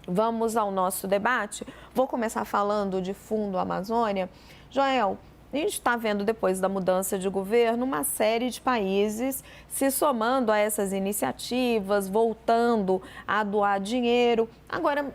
Vamos ao nosso debate. Vou começar falando de Fundo Amazônia. Joel, a gente está vendo, depois da mudança de governo, uma série de países se somando a essas iniciativas, voltando a doar dinheiro. Agora,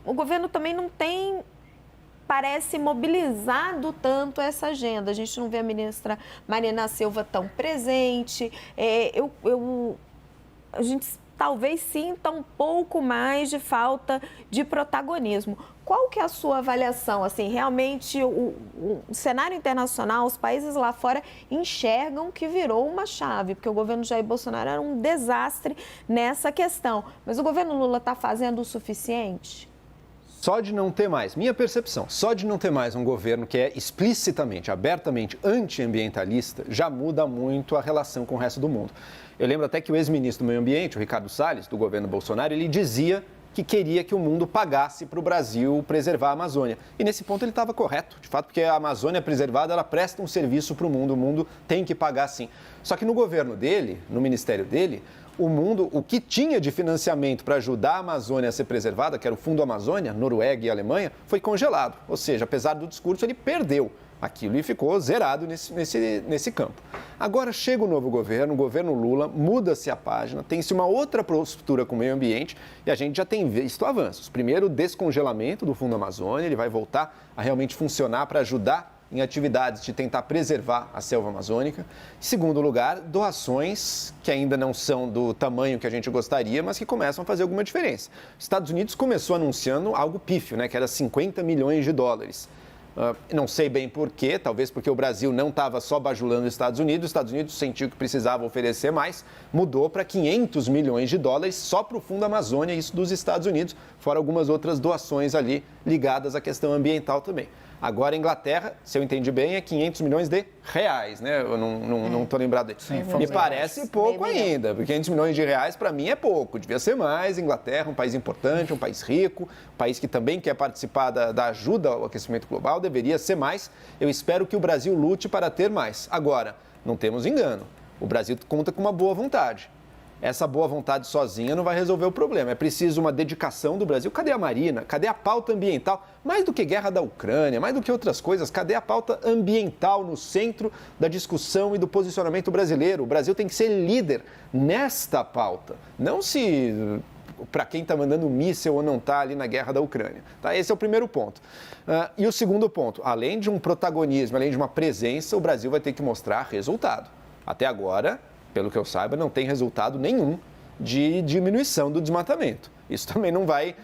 o governo também não tem, parece, mobilizado tanto essa agenda. A gente não vê a ministra Marina Silva tão presente. A gente talvez sinta um pouco mais de falta de protagonismo. Qual que é a sua avaliação? Assim, realmente o cenário internacional, os países lá fora enxergam que virou uma chave, porque o governo Jair Bolsonaro era um desastre nessa questão. Mas o governo Lula está fazendo o suficiente? Só de não ter mais, minha percepção, só de não ter mais um governo que é explicitamente, abertamente antiambientalista, já muda muito a relação com o resto do mundo. Eu lembro até que o ex-ministro do Meio Ambiente, o Ricardo Salles, do governo Bolsonaro, ele dizia que queria que o mundo pagasse para o Brasil preservar a Amazônia. E nesse ponto ele estava correto, de fato, porque a Amazônia preservada, ela presta um serviço para o mundo tem que pagar sim. Só que no governo dele, no ministério dele, o que tinha de financiamento para ajudar a Amazônia a ser preservada, que era o Fundo Amazônia, Noruega e Alemanha, foi congelado. Ou seja, apesar do discurso, ele perdeu aquilo e ficou zerado nesse campo. Agora chega o novo governo, o governo Lula, muda-se a página, tem-se uma outra postura com o meio ambiente e a gente já tem visto avanços. Primeiro, o descongelamento do Fundo Amazônia, ele vai voltar a realmente funcionar para ajudar em atividades de tentar preservar a selva amazônica. Em segundo lugar, doações que ainda não são do tamanho que a gente gostaria, mas que começam a fazer alguma diferença. Os Estados Unidos começou anunciando algo pífio, que era 50 milhões de dólares. Não sei bem porquê, talvez porque o Brasil não estava só bajulando os Estados Unidos sentiu que precisava oferecer mais, mudou para 500 milhões de dólares só para o Fundo Amazônia, isso dos Estados Unidos, fora algumas outras doações ali ligadas à questão ambiental também. Agora, a Inglaterra, se eu entendi bem, é 500 milhões de reais, né? Eu não estou lembrado disso. Me parece pouco ainda, porque 500 milhões de reais, para mim, é pouco. Devia ser mais. Inglaterra, um país importante, um país rico, um país que também quer participar da ajuda ao aquecimento global, deveria ser mais. Eu espero que o Brasil lute para ter mais. Agora, não temos engano. O Brasil conta com uma boa vontade. Essa boa vontade sozinha não vai resolver o problema. É preciso uma dedicação do Brasil. Cadê a Marina? Cadê a pauta ambiental? Mais do que guerra da Ucrânia, mais do que outras coisas, cadê a pauta ambiental no centro da discussão e do posicionamento brasileiro? O Brasil tem que ser líder nesta pauta. Não se para quem está mandando míssil ou não está ali na guerra da Ucrânia. Tá? Esse é o primeiro ponto. E o segundo ponto, além de um protagonismo, além de uma presença, o Brasil vai ter que mostrar resultado. Até agora, pelo que eu saiba, não tem resultado nenhum de diminuição do desmatamento. Isso também não vai...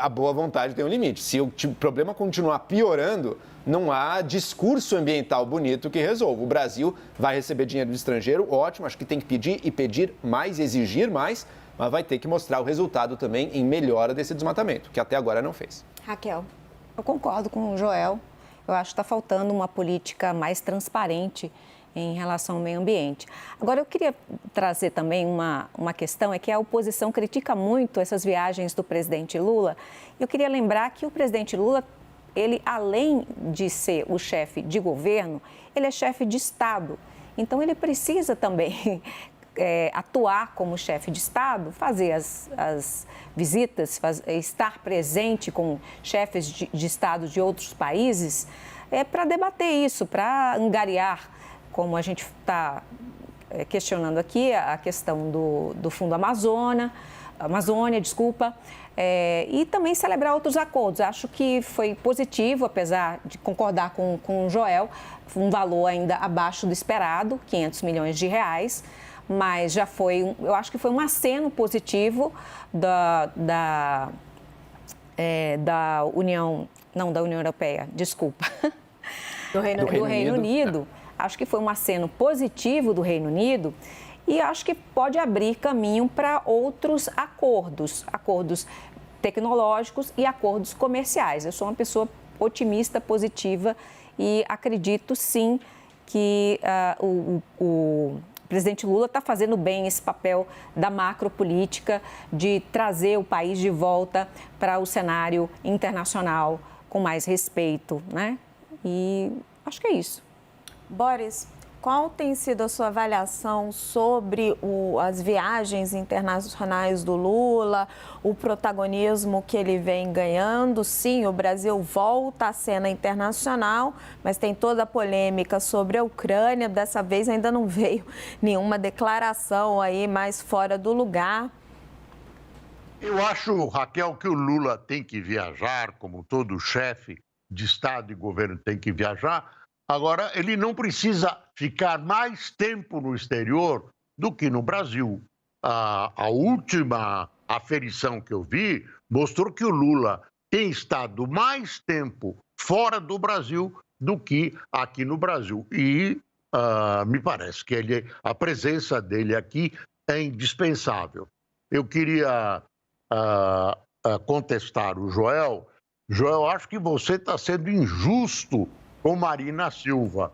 A boa vontade tem um limite. Se o problema continuar piorando, não há discurso ambiental bonito que resolva. O Brasil vai receber dinheiro do estrangeiro, ótimo, acho que tem que pedir e pedir mais, exigir mais, mas vai ter que mostrar o resultado também em melhora desse desmatamento, que até agora não fez. Raquel. Eu concordo com o Joel. Eu acho que está faltando uma política mais transparente em relação ao meio ambiente. Agora, eu queria trazer também uma questão, é que a oposição critica muito essas viagens do presidente Lula. Eu queria lembrar que o presidente Lula, ele, além de ser o chefe de governo, ele é chefe de Estado. Então, ele precisa também atuar como chefe de Estado, fazer as visitas, estar presente com chefes de Estado de outros países, para debater isso, para angariar, como a gente está questionando aqui, a questão do Fundo Amazônia, e também celebrar outros acordos. Acho que foi positivo, apesar de concordar com o Joel, um valor ainda abaixo do esperado, 500 milhões de reais, mas já foi, eu acho que foi um aceno positivo da União, não, da União Europeia, desculpa, do Reino Unido. Acho que foi um aceno positivo do Reino Unido e acho que pode abrir caminho para outros acordos tecnológicos e acordos comerciais. Eu sou uma pessoa otimista, positiva e acredito sim que o presidente Lula está fazendo bem esse papel da macropolítica, de trazer o país de volta para o cenário internacional com mais respeito, né? E acho que é isso. Boris, qual tem sido a sua avaliação sobre as viagens internacionais do Lula, o protagonismo que ele vem ganhando? Sim, o Brasil volta à cena internacional, mas tem toda a polêmica sobre a Ucrânia. Dessa vez ainda não veio nenhuma declaração aí mais fora do lugar. Eu acho, Raquel, que o Lula tem que viajar, como todo chefe de Estado e governo tem que viajar. Agora, ele não precisa ficar mais tempo no exterior do que no Brasil. A última aferição que eu vi mostrou que o Lula tem estado mais tempo fora do Brasil do que aqui no Brasil. E me parece que a presença dele aqui é indispensável. Eu queria contestar o Joel. Joel, acho que você está sendo injusto com Marina Silva.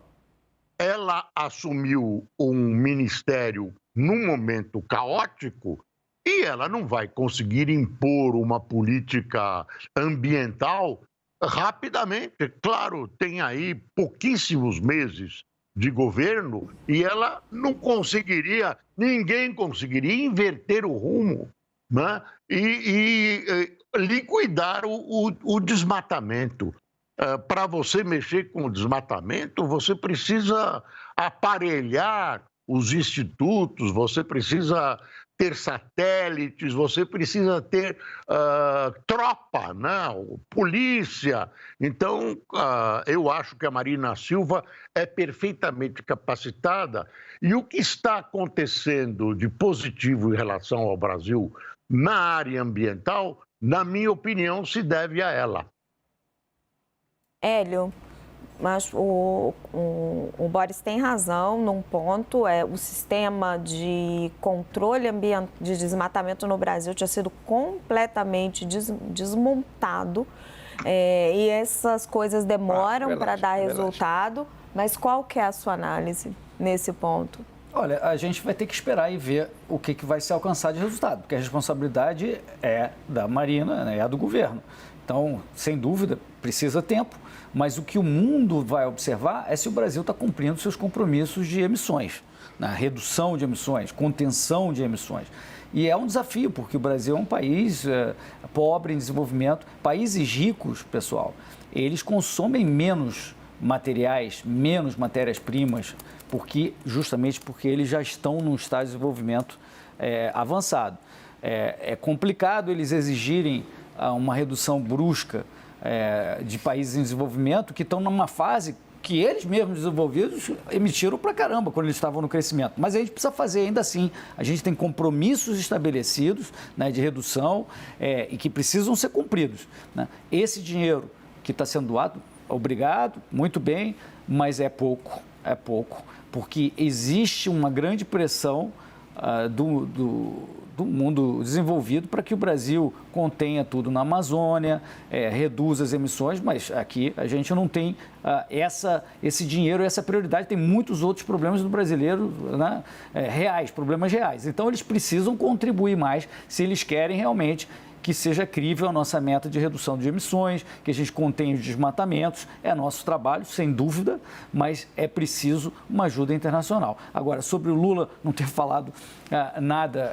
Ela assumiu um ministério num momento caótico e ela não vai conseguir impor uma política ambiental rapidamente. Claro, tem aí pouquíssimos meses de governo e ela não conseguiria, ninguém conseguiria inverter o rumo, né? E liquidar o desmatamento. Para você mexer com o desmatamento, você precisa aparelhar os institutos, você precisa ter satélites, você precisa ter tropa, né? Polícia. Então, eu acho que a Marina Silva é perfeitamente capacitada. E o que está acontecendo de positivo em relação ao Brasil na área ambiental, na minha opinião, se deve a ela. Hélio, mas o Boris tem razão num ponto, o sistema de controle de desmatamento no Brasil tinha sido completamente desmontado e essas coisas demoram para dar resultado, mas qual que é a sua análise nesse ponto? Olha, a gente vai ter que esperar e ver o que vai ser alcançado de resultado, porque a responsabilidade é da Marina, né, é do governo. Então, sem dúvida, precisa tempo, mas o que o mundo vai observar é se o Brasil está cumprindo seus compromissos de emissões, na redução de emissões, contenção de emissões. E é um desafio, porque o Brasil é um país pobre em desenvolvimento. Países ricos, pessoal, eles consomem menos materiais, menos matérias-primas, justamente porque eles já estão num estágio de desenvolvimento avançado. É complicado eles exigirem uma redução brusca de países em desenvolvimento que estão numa fase que eles mesmos desenvolvidos emitiram pra caramba quando eles estavam no crescimento. Mas a gente precisa fazer ainda assim. A gente tem compromissos estabelecidos, né, de redução e que precisam ser cumpridos, né? Esse dinheiro que está sendo doado, obrigado, muito bem, mas é pouco, porque existe uma grande pressão do mundo desenvolvido para que o Brasil contenha tudo na Amazônia, reduza as emissões, mas aqui a gente não tem esse dinheiro, essa prioridade. Tem muitos outros problemas do brasileiro, né, problemas reais. Então, eles precisam contribuir mais se eles querem realmente que seja crível a nossa meta de redução de emissões, que a gente contenha os desmatamentos. É nosso trabalho, sem dúvida, mas é preciso uma ajuda internacional. Agora, sobre o Lula não ter falado nada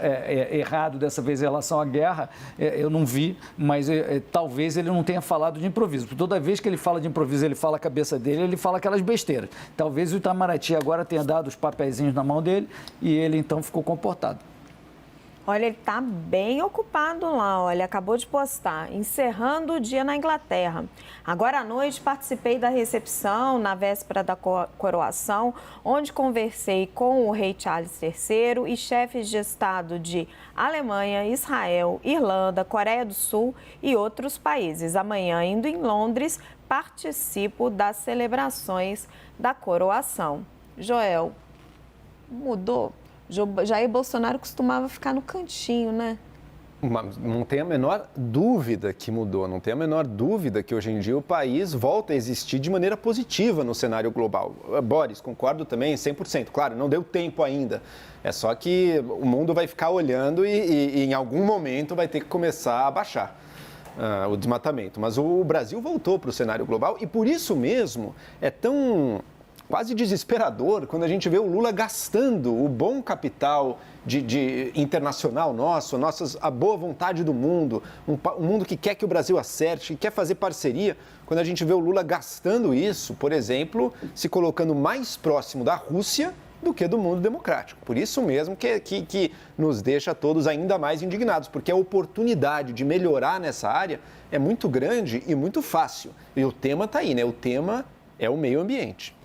errado dessa vez em relação à guerra, eu não vi, mas talvez ele não tenha falado de improviso. Porque toda vez que ele fala de improviso, ele fala a cabeça dele, ele fala aquelas besteiras. Talvez o Itamaraty agora tenha dado os papeizinhos na mão dele e ele então ficou comportado. Olha, ele está bem ocupado lá, olha, acabou de postar, encerrando o dia na Inglaterra. Agora à noite participei da recepção, na véspera da coroação, onde conversei com o rei Charles III e chefes de Estado de Alemanha, Israel, Irlanda, Coreia do Sul e outros países. Amanhã, indo em Londres, participo das celebrações da coroação. Joel, mudou? Jair Bolsonaro costumava ficar no cantinho, né? Não tem a menor dúvida que mudou, não tem a menor dúvida que hoje em dia o país volta a existir de maneira positiva no cenário global. Boris, concordo também 100%. Claro, não deu tempo ainda. É só que o mundo vai ficar olhando e em algum momento vai ter que começar a baixar o desmatamento. Mas o Brasil voltou para o cenário global e por isso mesmo é tão quase desesperador quando a gente vê o Lula gastando o bom capital internacional nosso, a boa vontade do mundo, um mundo que quer que o Brasil acerte, que quer fazer parceria. Quando a gente vê o Lula gastando isso, por exemplo, se colocando mais próximo da Rússia do que do mundo democrático. Por isso mesmo que nos deixa todos ainda mais indignados, porque a oportunidade de melhorar nessa área é muito grande e muito fácil. E o tema está aí, né? O tema é o meio ambiente.